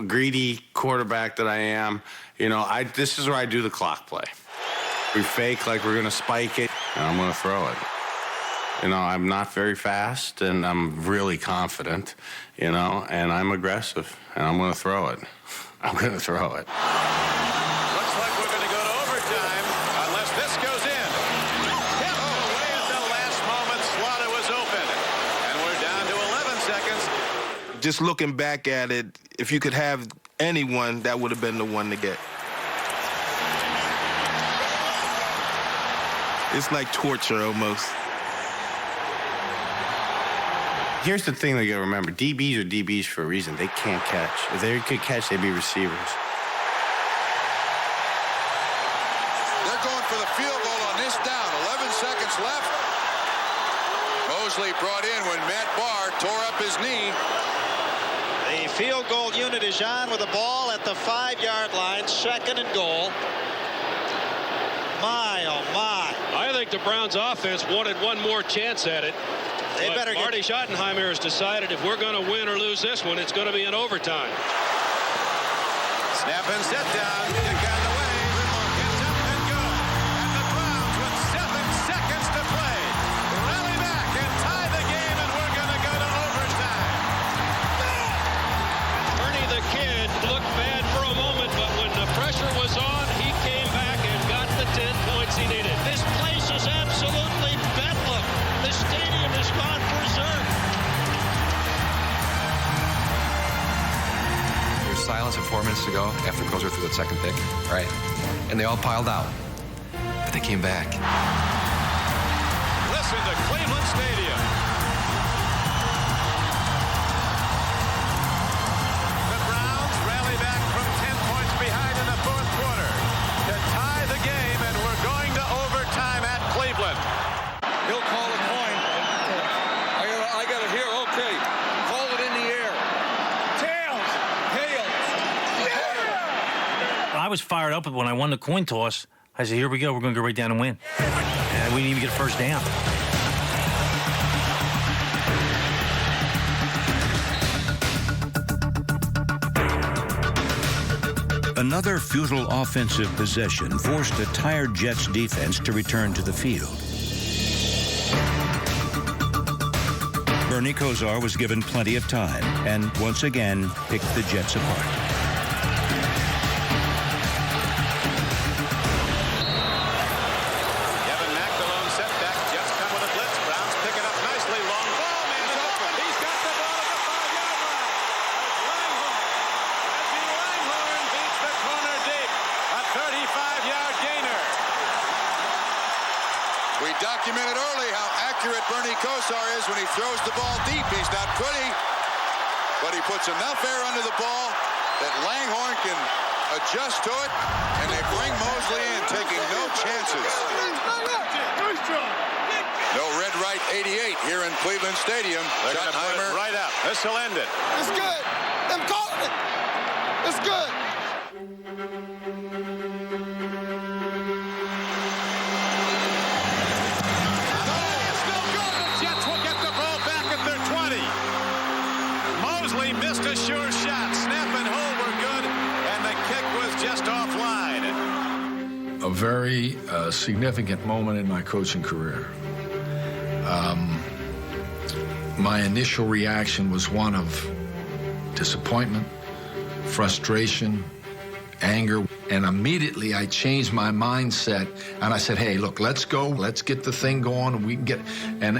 Greedy quarterback that I am. You know, this is where I do the clock play. We fake like we're going to spike it, and I'm going to throw it. You know, I'm not very fast, and I'm really confident, you know, and I'm aggressive, and I'm going to throw it. I'm going to throw it.
Looks like we're going to go to overtime unless this goes in. Hit away at the last moment. Slaughter was open, and we're down to 11 seconds.
Just looking back at it, if you could have anyone, that would have been the one to get. It's like torture almost.
Here's the thing that you got to remember. DBs are DBs for a reason. They can't catch. If they could catch, they'd be receivers.
They're going for the field goal on this down. 11 seconds left. Mosley brought in when Matt Barr tore up his knee.
The field goal unit is on with the ball at the 5-yard line, 2nd and goal. My, oh my.
I think the Browns offense wanted one more chance at it.
They better get...
Marty Schottenheimer has decided if we're going to win or lose this one, it's going to be in overtime.
Snap and set down. Kick out of the way. Gets up and go. And the Browns with 7 seconds to play rally back and tie the game, and we're going to go to overtime.
Ernie the Kid looked bad for a moment, but when the pressure was on, he came back and got the 10 points he needed.
This place is absolutely bedlam. The stadium has gone berserk.
There was silence at 4 minutes to go after Kozar threw that second pick, right? And they all piled out. But they came back.
Listen to Cleveland Stadium. The Browns rally back from 10 points behind in the 4th quarter to tie the game, and we're going to overtime at Cleveland.
He'll call a coin. I got it here. Okay. Call it in the air. Tails.
I was fired up when I won the coin toss. I said, here we go. We're going to go right down and win. And we didn't even get a first down.
Another futile offensive possession forced a tired Jets defense to return to the field. Bernie Kozar was given plenty of time and once again picked the Jets apart.
Kevin Mack, the lone setback. Jets come with a blitz. Browns pick it up nicely. Long ball. Man is open. He's got the ball at the 5-yard line. Langhorn beats the corner deep. A 35-yard gainer.
We documented early how accurate Bernie Kozar is when he throws the ball deep. He's not pretty, but he puts enough air under the ball that Langhorn can adjust to it, and they bring Mosley in, taking no chances. No red right 88 here in Cleveland Stadium.
They're going to put it right up. This will end it.
It's good. I'm calling it. It's good.
Missed a sure shot. Snap and hold were good, and the kick was just offline.
A very significant moment in my coaching career. My initial reaction was one of disappointment, frustration, anger, and immediately I changed my mindset and I said, "Hey, look, let's go. Let's get the thing going, and we can get." And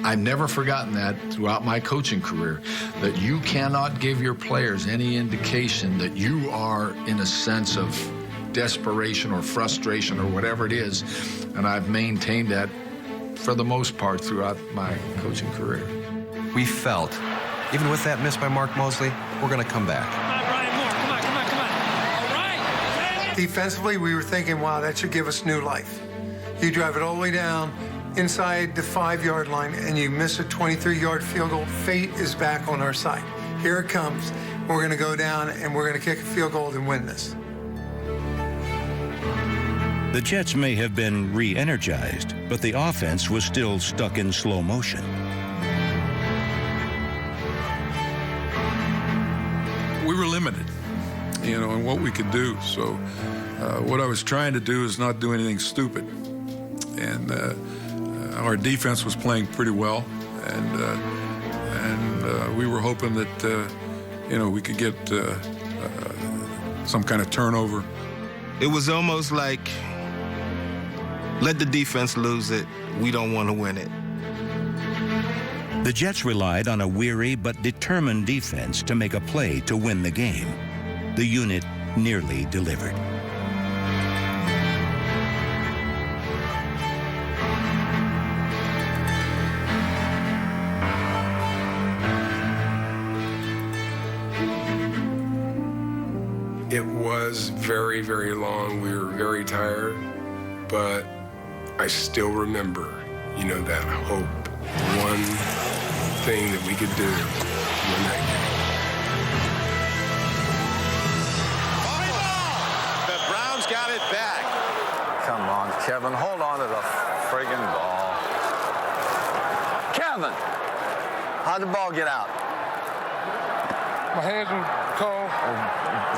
I've never forgotten that throughout my coaching career, that you cannot give your players any indication that you are in a sense of desperation or frustration or whatever it is. And I've maintained that for the most part throughout my coaching career.
We felt, even with that miss by Mark Mosley, we're going to come back.
Defensively, we were thinking, wow, that should give us new life. You drive it all the way down inside the 5-yard line and you miss a 23-yard field goal. Fate is back on our side. Here it comes. We're going to go down and we're going to kick a field goal and win this.
The Jets may have been re-energized, but the offense was still stuck in slow motion.
We were limited, in what we could do. So what I was trying to do is not do anything stupid. And our defense was playing pretty well. And we were hoping that, we could get some kind of turnover.
It was almost like, let the defense lose it. We don't want to win it.
The Jets relied on a weary but determined defense to make a play to win the game. The unit nearly delivered.
It was very, very long. We were very tired, but I still remember, that hope, one thing that we could do to win that game.
The Browns got it back.
Come on, Kevin, hold on to the friggin' ball. Kevin, how'd the ball get out?
My hands were cold.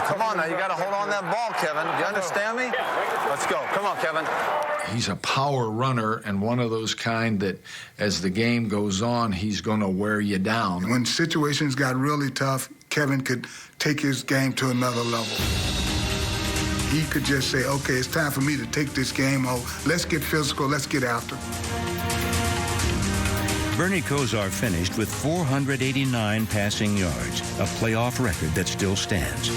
Come on now, you got to hold on that ball, Kevin. You understand me? Let's go. Come on, Kevin.
He's a power runner and one of those kind that as the game goes on, he's going to wear you down.
When situations got really tough, Kevin could take his game to another level. He could just say, okay, it's time for me to take this game home. Let's get physical. Let's get after.
Bernie Kosar finished with 489 passing yards, a playoff record that still stands.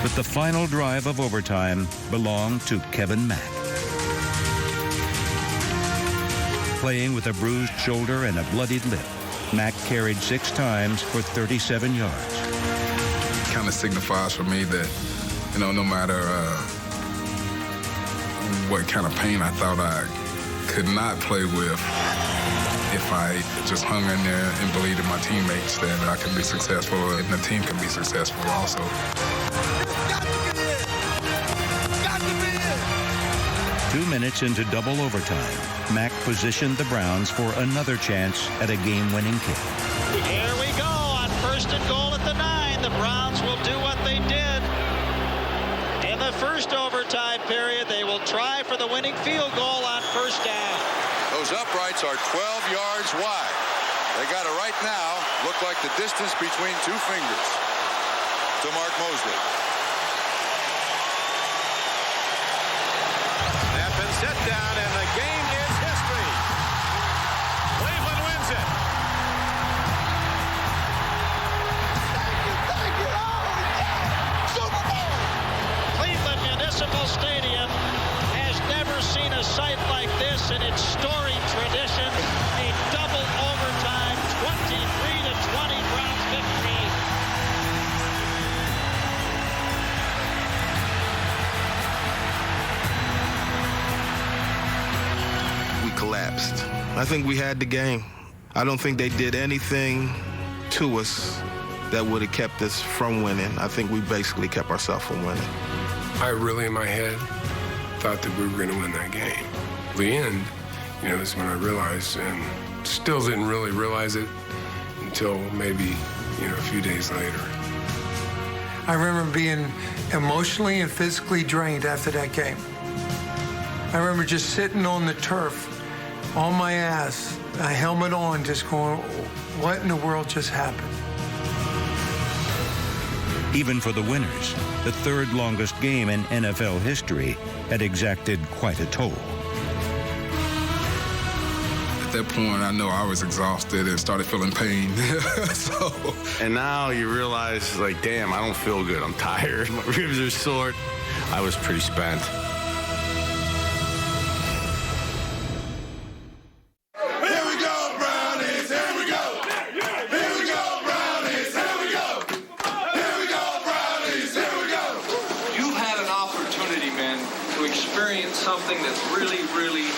But the final drive of overtime belonged to Kevin Mack. Playing with a bruised shoulder and a bloodied lip, Mack carried 6 times for 37 yards.
It kind of signifies for me that, no matter what kind of pain I thought I could not play with, if I just hung in there and believed in my teammates, then I can be successful and the team can be successful also.
Got to be it.
2 minutes into double overtime, Mack positioned the Browns for another chance at a game-winning kick.
Here we go on 1st and goal at the 9. The Browns will do what they did in the first overtime period. They will try for the winning field goal on 1st down.
Those uprights are 12 yards wide. They got it right now. Look like the distance between 2 fingers to Mark Mosley.
Snap and set down, and the game is history. Cleveland wins it.
Thank you. Oh, yeah. Super Bowl.
Cleveland Municipal Stadium has never seen a sight like this in its storied tradition. A double overtime, 23-20 Browns victory.
We collapsed. I think we had the game. I don't think they did anything to us that would have kept us from winning. I think we basically kept ourselves from winning.
I really, in my head, thought that we were going to win that game. The end, is when I realized, and still didn't really realize it until maybe, a few days later.
I remember being emotionally and physically drained after that game. I remember just sitting on the turf, on my ass, a helmet on, just going, what in the world just happened?
Even for the winners, the 3rd longest game in NFL history had exacted quite a toll.
At that point, I know I was exhausted and started feeling pain.
And now you realize, damn, I don't feel good. I'm tired. My ribs are sore. I was pretty spent.
Something that's really, really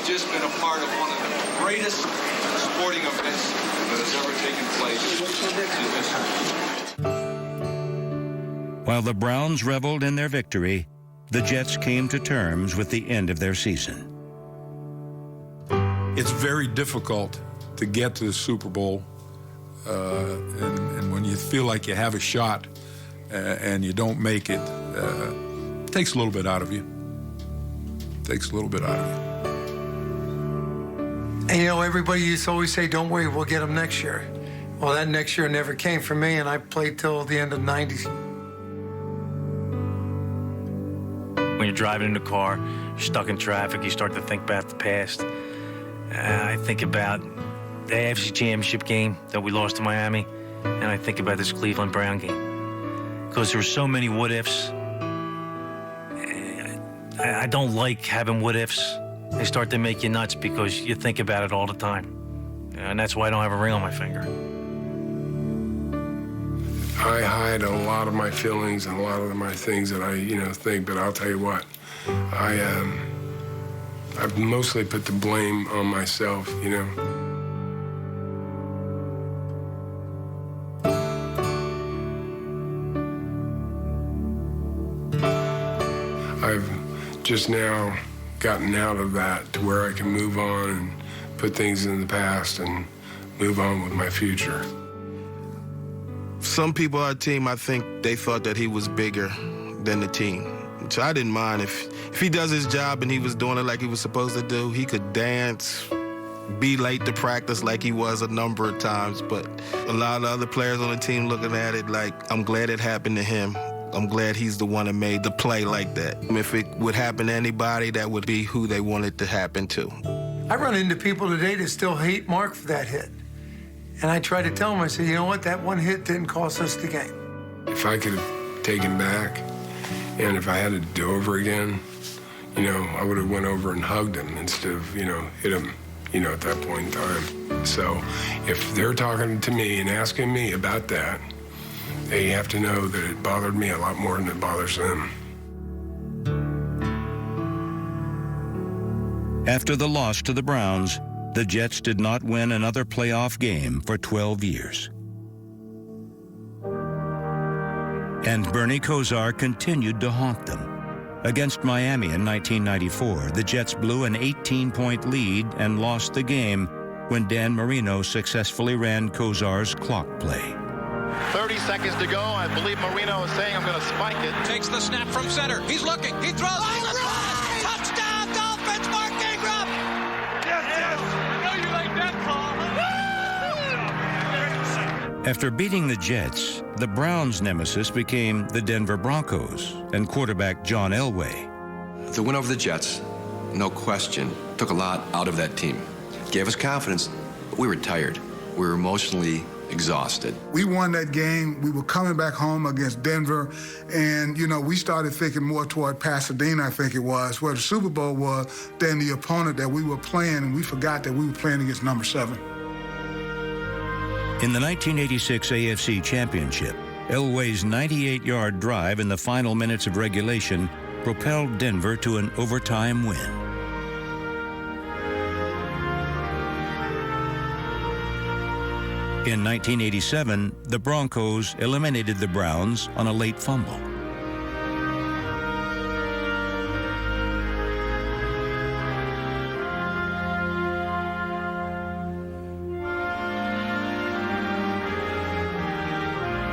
just been a part of one of the greatest sporting events that has ever taken place in history.
While the Browns reveled in their victory, the Jets came to terms with the end of their season.
It's very difficult to get to the Super Bowl, and when you feel like you have a shot and you don't make it, it takes a little bit out of you. Takes a little bit out of you.
And you know, everybody used to always say, don't worry, we'll get them next year. Well, that next year never came for me, and I played till the end of the 90s.
When you're driving in the car, you're stuck in traffic, you start to think about the past. I think about the AFC Championship game that we lost to Miami, and I think about this Cleveland Brown game. Because there were so many what-ifs. I don't like having what-ifs. They start to make you nuts because you think about it all the time. And that's why I don't have a ring on my finger.
I hide a lot of my feelings and a lot of my things that I, think, but I'll tell you what, I've mostly put the blame on myself, I've just now gotten out of that to where I can move on and put things in the past and move on with my future.
Some people on our team, I think they thought that he was bigger than the team. So I didn't mind if he does his job and he was doing it like he was supposed to do. He could dance, be late to practice like he was a number of times. But a lot of other players on the team looking at it like, I'm glad it happened to him. I'm glad he's the one that made the play like that. If it would happen to anybody, that would be who they wanted to happen to.
I run into people today that still hate Mark for that hit. And I try to tell them, I say, you know what, that one hit didn't cost us the game.
If I could have taken back, and if I had to do over again, I would have went over and hugged him instead of, hit him, at that point in time. So if they're talking to me and asking me about that, they have to know that it bothered me a lot more than it bothers them.
After the loss to the Browns, the Jets did not win another playoff game for 12 years. And Bernie Kosar continued to haunt them. Against Miami in 1994, the Jets blew an 18-point lead and lost the game when Dan Marino successfully ran Kosar's clock play.
30 seconds to go. I believe Marino is saying, I'm going to spike it.
Takes the snap from center. He's looking. He throws. Touchdown, Dolphins, Mark Ingram. Yes. I know you like that call.
After beating the Jets, the Browns' nemesis became the Denver Broncos and quarterback John Elway.
The win over the Jets, no question, took a lot out of that team. Gave us confidence, but we were tired. We were emotionally exhausted.
We won that game. We were coming back home against Denver, and, we started thinking more toward Pasadena, I think it was, where the Super Bowl was, than the opponent that we were playing, and we forgot that we were playing against number 7.
In the 1986 AFC Championship, Elway's 98-yard drive in the final minutes of regulation propelled Denver to an overtime win. In 1987, the Broncos eliminated the Browns on a late fumble.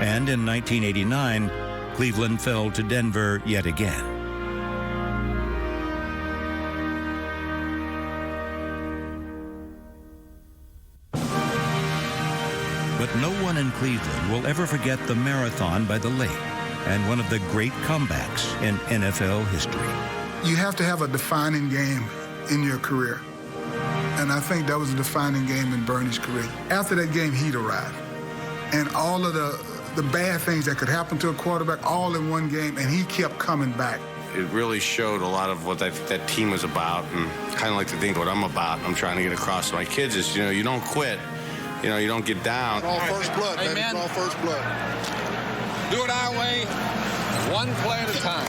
And in 1989, Cleveland fell to Denver yet again. But no one in Cleveland will ever forget the marathon by the lake and one of the great comebacks in NFL history.
You have to have a defining game in your career. And I think that was a defining game in Bernie's career. After that game, heat arrived. And all of the bad things that could happen to a quarterback all in one game, and he kept coming back.
It really showed a lot of what that team was about, and kind of like to think what I'm about. I'm trying to get across to my kids is, you don't quit. You don't get down.
All first blood, baby. Amen. All first blood.
Do it our way, one play at a time.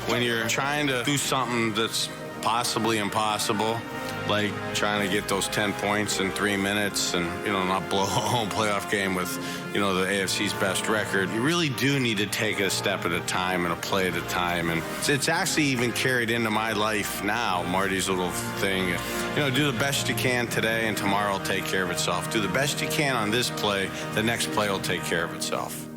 When you're trying to do something that's possibly impossible, like trying to get those 10 points in 3 minutes and, not blow a home playoff game with, the AFC's best record. You really do need to take it a step at a time and a play at a time. And it's actually even carried into my life now, Marty's little thing. Do the best you can today and tomorrow will take care of itself. Do the best you can on this play, the next play will take care of itself.